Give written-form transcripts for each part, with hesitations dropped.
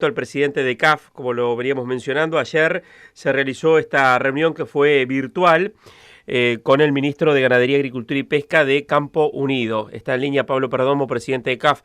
El presidente de CAF, como lo veníamos mencionando, ayer se realizó esta reunión que fue virtual con el ministro de Ganadería, Agricultura y Pesca de Campo Unido. Está en línea Pablo Perdomo, presidente de CAF.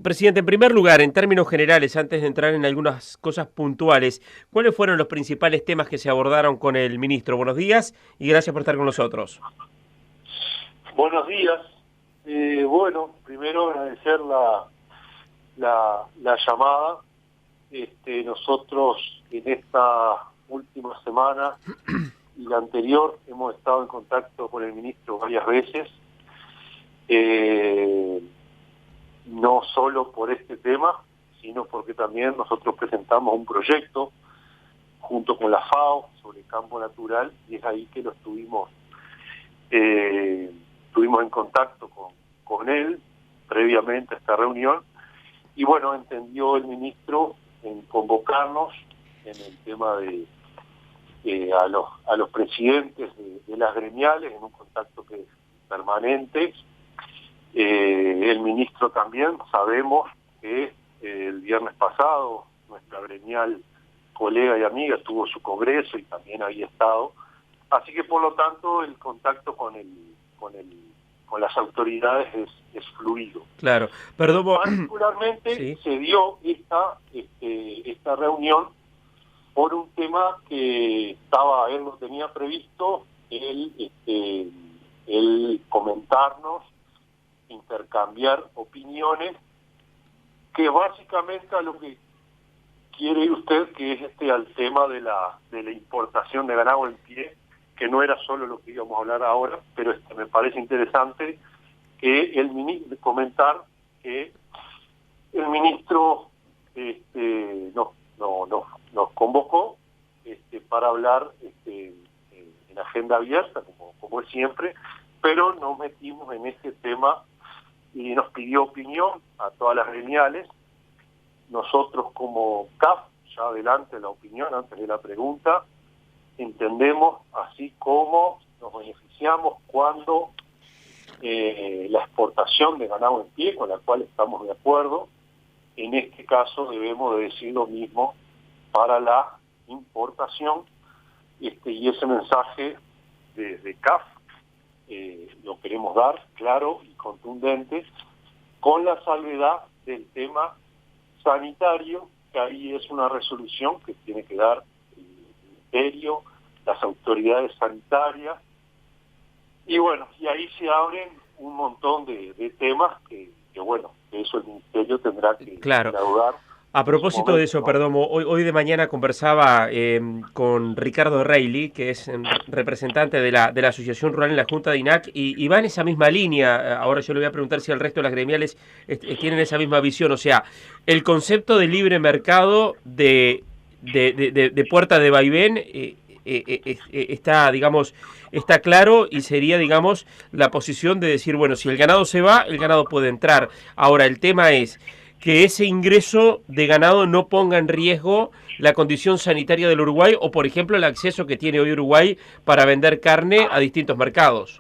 Presidente, en primer lugar, en términos generales, antes de entrar en algunas cosas puntuales, ¿cuáles fueron los principales temas que se abordaron con el ministro? Buenos días y gracias por estar con nosotros. Buenos días. Bueno, primero agradecer la llamada. Nosotros en esta última semana y la anterior hemos estado en contacto con el ministro varias veces, no solo por este tema, sino porque también nosotros presentamos un proyecto junto con la FAO sobre campo natural, y es ahí que lo estuvimos en contacto con él previamente a esta reunión, y bueno, entendió el ministro en convocarnos en el tema de a los presidentes de las gremiales, en un contacto que es permanente. El ministro también, sabemos que el viernes pasado nuestra gremial colega y amiga tuvo su congreso y también había estado, así que por lo tanto el contacto con las autoridades es fluido. Claro, perdón. Particularmente sí. Se dio esta reunión por un tema que él no tenía previsto, él comentarnos, intercambiar opiniones, que básicamente a lo que quiere usted, que es al tema de la importación de ganado en pie, que no era solo lo que íbamos a hablar ahora, pero me parece interesante que el ministro comentar que el ministro nos convocó para hablar en agenda abierta, como es siempre, pero nos metimos en este tema y nos pidió opinión a todas las gremiales. Nosotros como CAF, ya adelante la opinión antes de la pregunta, entendemos así como nos beneficiamos cuando la exportación de ganado en pie, con la cual estamos de acuerdo, en este caso debemos de decir lo mismo para la importación, y ese mensaje de CAF lo queremos dar claro y contundente, con la salvedad del tema sanitario, que ahí es una resolución que tiene que dar el Ministerio, las autoridades sanitarias, y bueno, y ahí se abren un montón de temas que bueno, que eso el Ministerio tendrá que elaborar. A propósito de eso, perdón, hoy de mañana conversaba con Ricardo Reilly, que es representante de la Asociación Rural en la Junta de INAC, y va en esa misma línea. Ahora yo le voy a preguntar si el resto de las gremiales tienen esa misma visión. O sea, el concepto de libre mercado de puerta de vaivén está, digamos, está claro, y sería, digamos, la posición de decir, bueno, si el ganado se va, el ganado puede entrar. Ahora, el tema es que ese ingreso de ganado no ponga en riesgo la condición sanitaria del Uruguay o, por ejemplo, el acceso que tiene hoy Uruguay para vender carne a distintos mercados.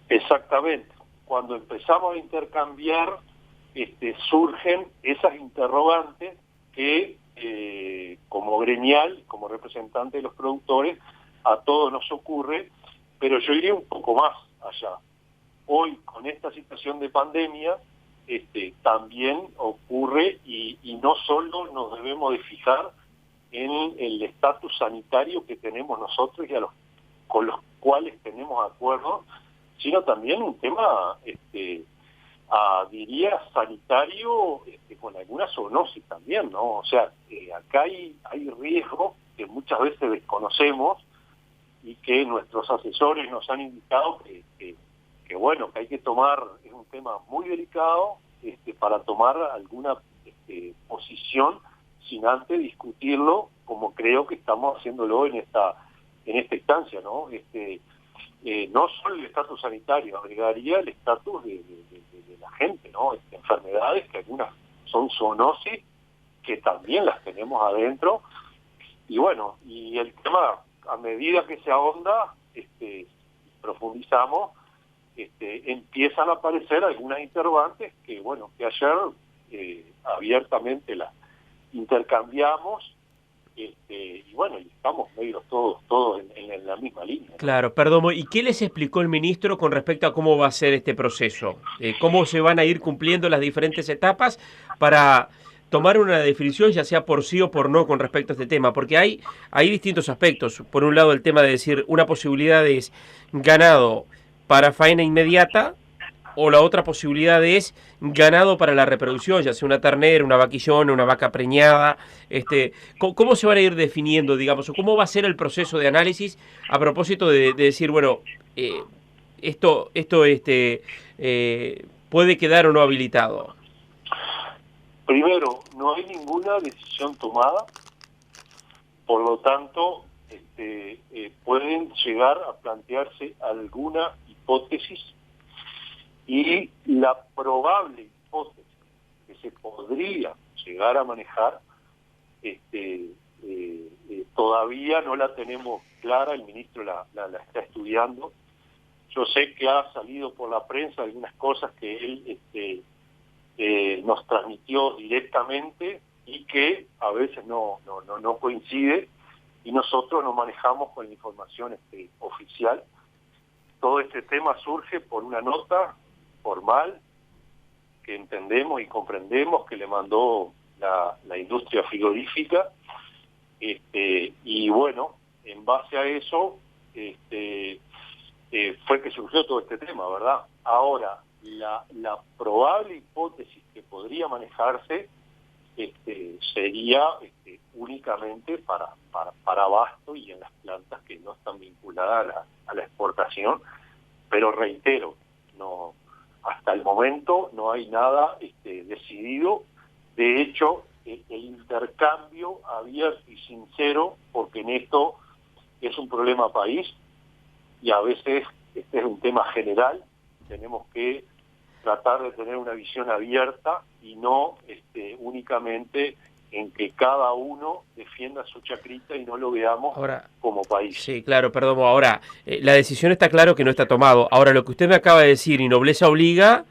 Exactamente. Cuando empezamos a intercambiar, surgen esas interrogantes que, como gremial, como representante de los productores, a todos nos ocurre, pero yo iría un poco más allá. Hoy, con esta situación de pandemia, también ocurre, y no solo nos debemos de fijar en el estatus sanitario que tenemos nosotros y con los cuales tenemos acuerdos, sino también un tema, diría, sanitario, con alguna zoonosis también, ¿no? O sea, acá hay riesgos que muchas veces desconocemos y que nuestros asesores nos han indicado que bueno, que hay que tomar, es un tema muy delicado, para tomar alguna posición sin antes discutirlo, como creo que estamos haciéndolo en esta instancia, ¿no? No solo el estatus sanitario, agregaría el estatus de la gente, ¿no? Enfermedades que algunas son zoonosis, que también las tenemos adentro, y bueno, y el tema, a medida que se ahonda, profundizamos, empiezan a aparecer algunas interrogantes que, bueno, que ayer abiertamente la intercambiamos, y bueno, y estamos medio todos en la misma línea, ¿no? Claro, Perdomo, ¿y qué les explicó el ministro con respecto a cómo va a ser este proceso? ¿Cómo se van a ir cumpliendo las diferentes etapas para tomar una definición, ya sea por sí o por no, con respecto a este tema? Porque hay distintos aspectos. Por un lado, el tema de decir una posibilidad es ganado para faena inmediata, o la otra posibilidad es ganado para la reproducción, ya sea una ternera, una vaquillona, una vaca preñada. ¿Cómo se van a ir definiendo, digamos, o cómo va a ser el proceso de análisis a propósito de decir, bueno, esto puede quedar o no habilitado? Primero, no hay ninguna decisión tomada, por lo tanto, pueden llegar a plantearse alguna hipótesis, y la probable hipótesis que se podría llegar a manejar todavía no la tenemos clara. El ministro la está estudiando. Yo sé que ha salido por la prensa algunas cosas que él nos transmitió directamente y que a veces no coincide, y nosotros nos manejamos con la información oficial. Todo este tema surge por una nota formal que entendemos y comprendemos que le mandó la industria frigorífica, y bueno, en base a eso fue que surgió todo este tema, ¿verdad? Ahora, la probable hipótesis que podría manejarse sería únicamente para abasto y en las plantas que no están vinculadas a la exportación, pero reitero, no, hasta el momento no hay nada decidido. De hecho, el intercambio abierto y sincero, porque en esto es un problema país y a veces este es un tema general, tenemos que tratar de tener una visión abierta y no únicamente en que cada uno defienda su chacrita y no lo veamos ahora como país. Sí, claro, perdón. Ahora, la decisión está claro que no está tomado. Ahora, lo que usted me acaba de decir, y Nobleza Obliga,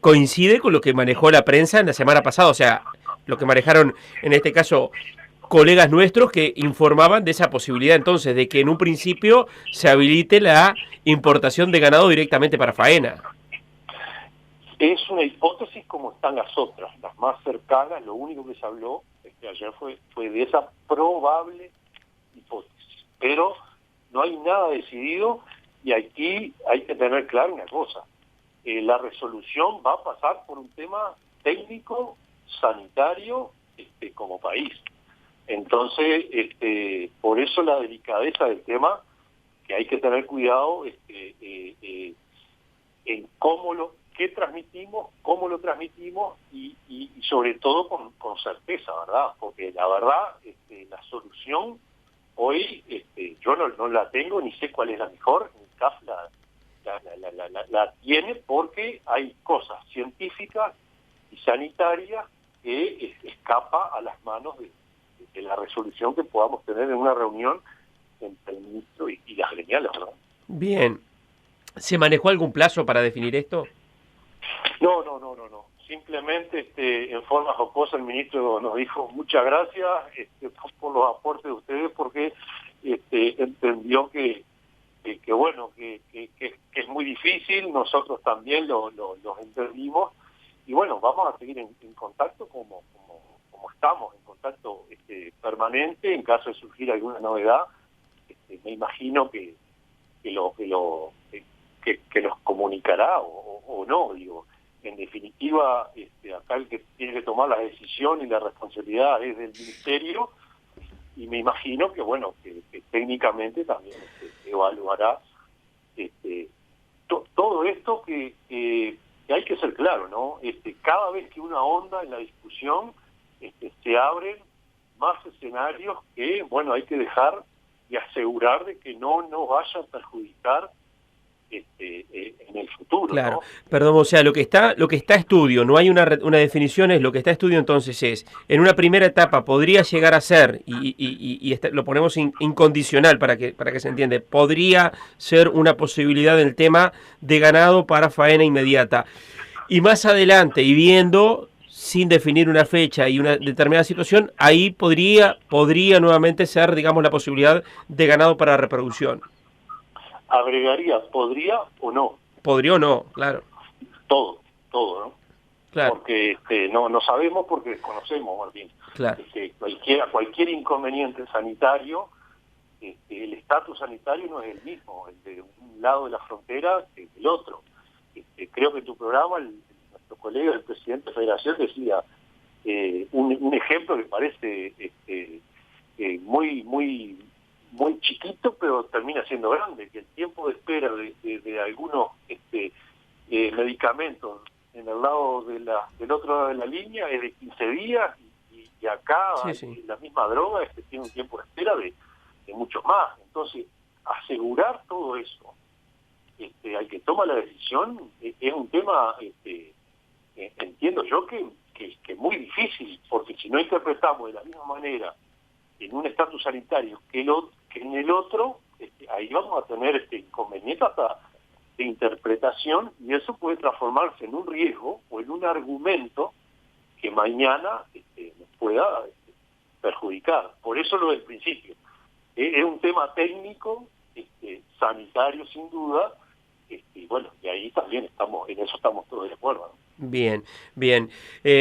coincide con lo que manejó la prensa en la semana pasada. O sea, lo que manejaron, en este caso, colegas nuestros que informaban de esa posibilidad, entonces, de que en un principio se habilite la importación de ganado directamente para faena. Es una hipótesis como están las otras, las más cercanas. Lo único que se habló ayer fue de esa probable hipótesis, pero no hay nada decidido, y aquí hay que tener claro una cosa: la resolución va a pasar por un tema técnico, sanitario, como país. Entonces, por eso la delicadeza del tema, que hay que tener cuidado en qué transmitimos, cómo lo transmitimos, y sobre todo con certeza, ¿verdad? Porque la verdad, la solución hoy yo no la tengo, ni sé cuál es la mejor. Mi CAF la tiene, porque hay cosas científicas y sanitarias que escapa a las manos de la resolución que podamos tener en una reunión entre el ministro y las gremiales, ¿verdad? Bien. ¿Se manejó algún plazo para definir esto? No. Simplemente en forma jocosa el ministro nos dijo muchas gracias por los aportes de ustedes, porque entendió que bueno, que es muy difícil. Nosotros también los entendimos, y bueno, vamos a seguir en contacto como estamos, en contacto permanente. En caso de surgir alguna novedad, me imagino que nos comunicará o no. Digo, en definitiva, acá el que tiene que tomar la decisión y la responsabilidad es del ministerio, y me imagino que bueno, que técnicamente también evaluará todo esto, que hay que ser claro, ¿no? Cada vez que uno ahonda en la discusión, se abren más escenarios que, bueno, hay que dejar y asegurar de que no nos vaya a perjudicar en el futuro. Claro, ¿no? perdón, o sea, lo que está a estudio, no hay una definición, es lo que está a estudio. Entonces es, en una primera etapa podría llegar a ser, y lo ponemos incondicional para que se entiende, podría ser una posibilidad del tema de ganado para faena inmediata. Y más adelante, y viendo sin definir una fecha y una determinada situación, ahí podría nuevamente ser, digamos, la posibilidad de ganado para reproducción. Agregaría, podría o no. Podría o no, claro. Todo, ¿no? Claro. Porque no sabemos porque desconocemos, Martín. Claro. Cualquier inconveniente sanitario, el estatus sanitario no es el mismo, el de un lado de la frontera que el otro. Creo que en tu programa, nuestro colega, el presidente de Federación, decía un ejemplo que parece muy chiquito, pero termina siendo grande, que el tiempo de espera de algunos medicamentos en el lado del otro lado de la línea es de 15 días y acá Sí. la misma droga tiene un tiempo de espera de muchos más. Entonces, asegurar todo eso al que toma la decisión es un tema, entiendo yo, que es muy difícil, porque si no interpretamos de la misma manera en un estatus sanitario que en el otro, ahí vamos a tener inconveniente hasta de interpretación, y eso puede transformarse en un riesgo o en un argumento que mañana nos pueda perjudicar. Por eso lo del principio. Es un tema técnico, sanitario sin duda, y bueno, y ahí también en eso estamos todos de acuerdo, ¿no? Bien.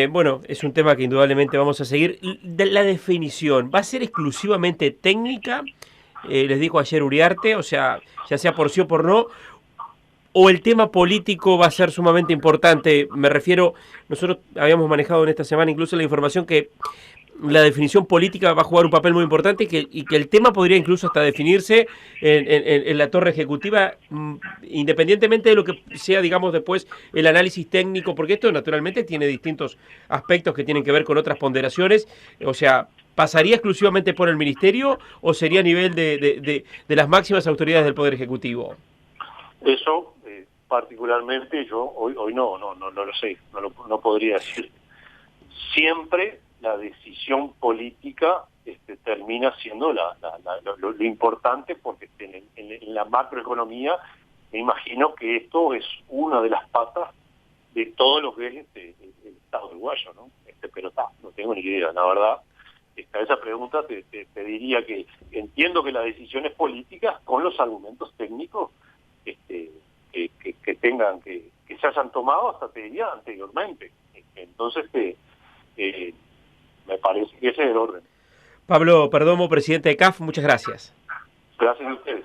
Bueno, es un tema que indudablemente vamos a seguir. La definición, ¿va a ser exclusivamente técnica? Les dijo ayer Uriarte, o sea, ya sea por sí o por no, o el tema político va a ser sumamente importante. Me refiero, nosotros habíamos manejado en esta semana incluso la información que la definición política va a jugar un papel muy importante y que el tema podría incluso hasta definirse en la torre ejecutiva, independientemente de lo que sea, digamos, después el análisis técnico, porque esto naturalmente tiene distintos aspectos que tienen que ver con otras ponderaciones. O sea, ¿pasaría exclusivamente por el ministerio o sería a nivel de las máximas autoridades del Poder Ejecutivo? Eso, particularmente, yo hoy no lo sé, no podría decir. Siempre la decisión política termina siendo lo importante, porque en la macroeconomía me imagino que esto es una de las patas de todo lo que es el Estado uruguayo, ¿no? Pero no tengo ni idea, la verdad. A esa pregunta te diría que entiendo que la decisión es política con los argumentos técnicos que tengan, que se hayan tomado, hasta te diría anteriormente. Entonces, me parece que ese es el orden. Pablo Perdomo, presidente de CAF, muchas gracias. Gracias a ustedes.